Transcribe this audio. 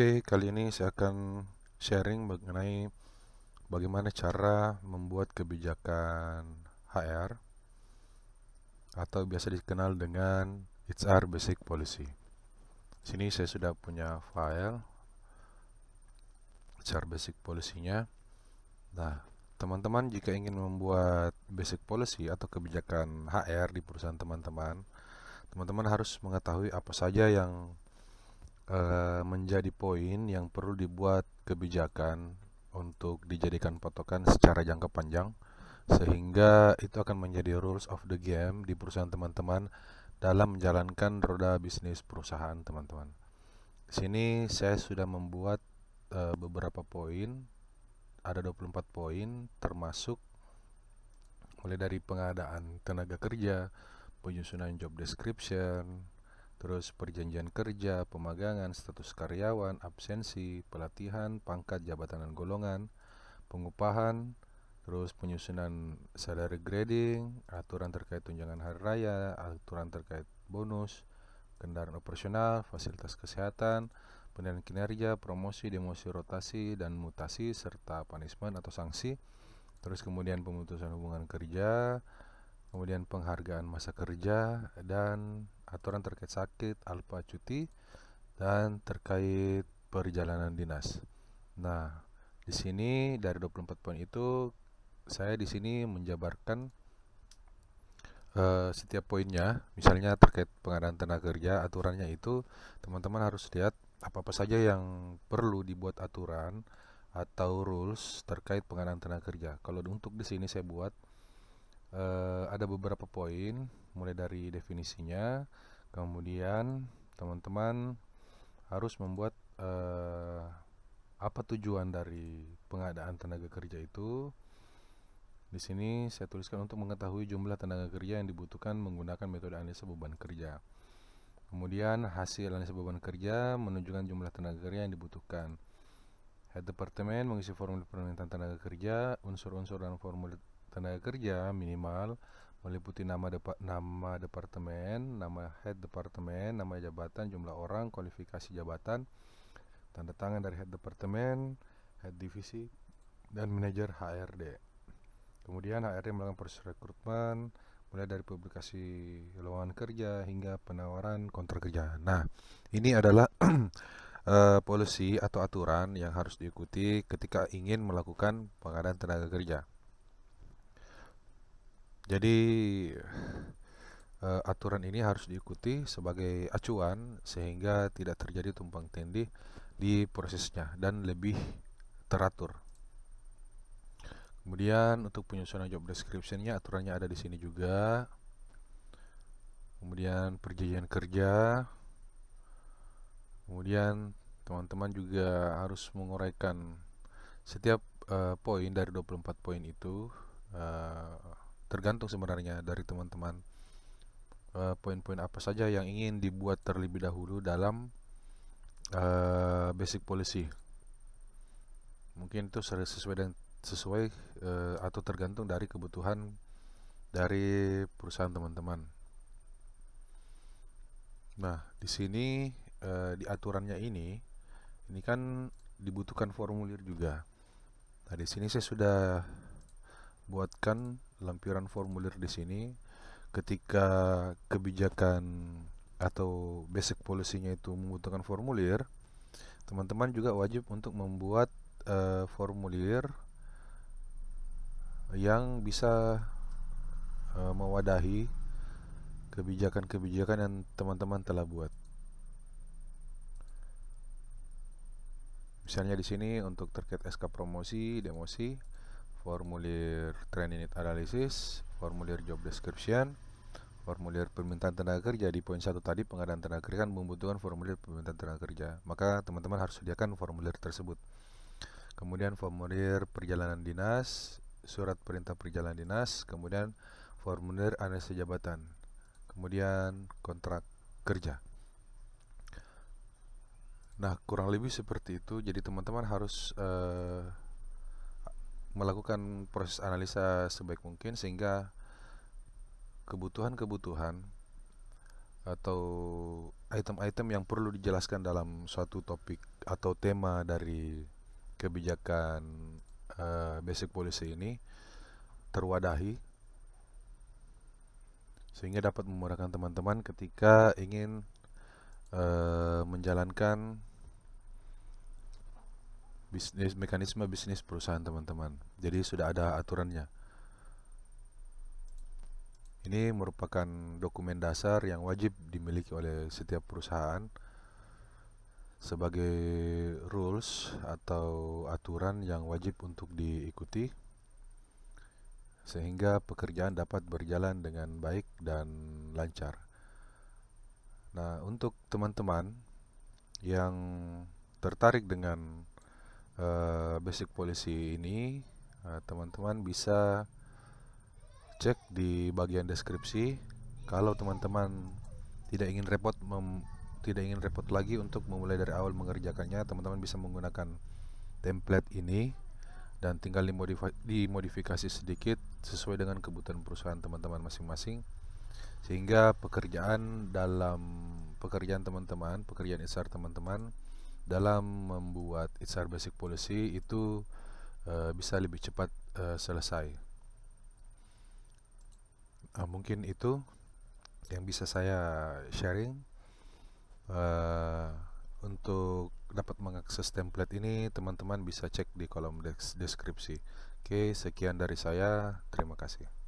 Oke, kali ini saya akan sharing mengenai bagaimana cara membuat kebijakan HR atau biasa dikenal dengan HR Basic Policy. Sini saya sudah punya file HR Basic Policy-nya. Nah, teman-teman jika ingin membuat Basic Policy atau kebijakan HR di perusahaan teman-teman harus mengetahui apa saja yang menjadi poin yang perlu dibuat kebijakan untuk dijadikan patokan secara jangka panjang, sehingga itu akan menjadi rules of the game di perusahaan teman-teman dalam menjalankan roda bisnis perusahaan teman-teman. Di sini saya sudah membuat beberapa poin, ada 24 poin, termasuk mulai dari pengadaan tenaga kerja, penyusunan job description, terus perjanjian kerja, pemagangan, status karyawan, absensi, pelatihan, pangkat, jabatan dan golongan, pengupahan, terus penyusunan salary grading, aturan terkait tunjangan hari raya, aturan terkait bonus, kendaraan operasional, fasilitas kesehatan, penilaian kinerja, promosi, demosi, rotasi, dan mutasi, serta punishment atau sanksi. Terus kemudian pemutusan hubungan kerja, kemudian penghargaan masa kerja, dan aturan terkait sakit, alfa cuti, dan terkait perjalanan dinas. Nah, di sini dari 24 poin itu saya di sini menjabarkan setiap poinnya. Misalnya terkait pengadaan tenaga kerja, aturannya itu teman-teman harus lihat apa-apa saja yang perlu dibuat aturan atau rules terkait pengadaan tenaga kerja. Kalau untuk di sini saya buat ada beberapa poin, mulai dari definisinya, kemudian teman-teman harus membuat apa tujuan dari pengadaan tenaga kerja itu. Di sini saya tuliskan untuk mengetahui jumlah tenaga kerja yang dibutuhkan menggunakan metode analisa beban kerja. Kemudian hasil analisa beban kerja menunjukkan jumlah tenaga kerja yang dibutuhkan. Head Departemen mengisi formulir permintaan tenaga kerja. Unsur-unsur dalam formulir tenaga kerja minimal meliputi nama departemen, nama head departemen, nama jabatan, jumlah orang, kualifikasi jabatan, tanda tangan dari head departemen, head divisi, dan manajer HRD. Kemudian HRD melakukan proses rekrutmen mulai dari publikasi lowongan kerja hingga penawaran kontrak kerja. Nah, ini adalah policy atau aturan yang harus diikuti ketika ingin melakukan pengadaan tenaga kerja. Jadi aturan ini harus diikuti sebagai acuan sehingga tidak terjadi tumpang tindih di prosesnya dan lebih teratur. Kemudian untuk penyusunan job description-nya aturannya ada di sini juga. Kemudian perjanjian kerja. Kemudian teman-teman juga harus menguraikan setiap poin dari 24 poin itu, tergantung sebenarnya dari teman-teman poin-poin apa saja yang ingin dibuat terlebih dahulu dalam basic policy. Mungkin itu sesuai atau tergantung dari kebutuhan dari perusahaan teman-teman. Nah, di sini di aturannya ini kan dibutuhkan formulir juga. Nah, di sini saya sudah buatkan lampiran formulir di sini. Ketika kebijakan atau basic policy-nya itu membutuhkan formulir, teman-teman juga wajib untuk membuat formulir yang bisa mewadahi kebijakan-kebijakan yang teman-teman telah buat. Misalnya di sini untuk terkait SK promosi, demosi, formulir training need analysis, formulir job description, formulir permintaan tenaga kerja. Di poin 1 tadi pengadaan tenaga kerja kan membutuhkan formulir permintaan tenaga kerja. Maka teman-teman harus sediakan formulir tersebut. Kemudian formulir perjalanan dinas, surat perintah perjalanan dinas, kemudian formulir analisa jabatan, kemudian kontrak kerja. Nah, kurang lebih seperti itu. Jadi teman-teman harus melakukan proses analisa sebaik mungkin sehingga kebutuhan-kebutuhan atau item-item yang perlu dijelaskan dalam suatu topik atau tema dari kebijakan basic policy ini terwadahi, sehingga dapat memudahkan teman-teman ketika ingin menjalankan mekanisme bisnis perusahaan teman-teman. Jadi sudah ada aturannya. Ini merupakan dokumen dasar yang wajib dimiliki oleh setiap perusahaan sebagai rules atau aturan yang wajib untuk diikuti sehingga pekerjaan dapat berjalan dengan baik dan lancar. Nah, untuk teman-teman yang tertarik dengan basic policy ini, teman-teman bisa cek di bagian deskripsi. Kalau teman-teman tidak ingin repot lagi untuk memulai dari awal mengerjakannya, teman-teman bisa menggunakan template ini dan tinggal dimodifikasi sedikit sesuai dengan kebutuhan perusahaan teman-teman masing-masing, sehingga pekerjaan teman-teman, pekerjaan HR teman-teman dalam membuat HR basic policy itu bisa lebih cepat selesai. Mungkin itu yang bisa saya sharing. Untuk dapat mengakses template ini, teman-teman bisa cek di kolom deskripsi. Oke, sekian dari saya. Terima kasih.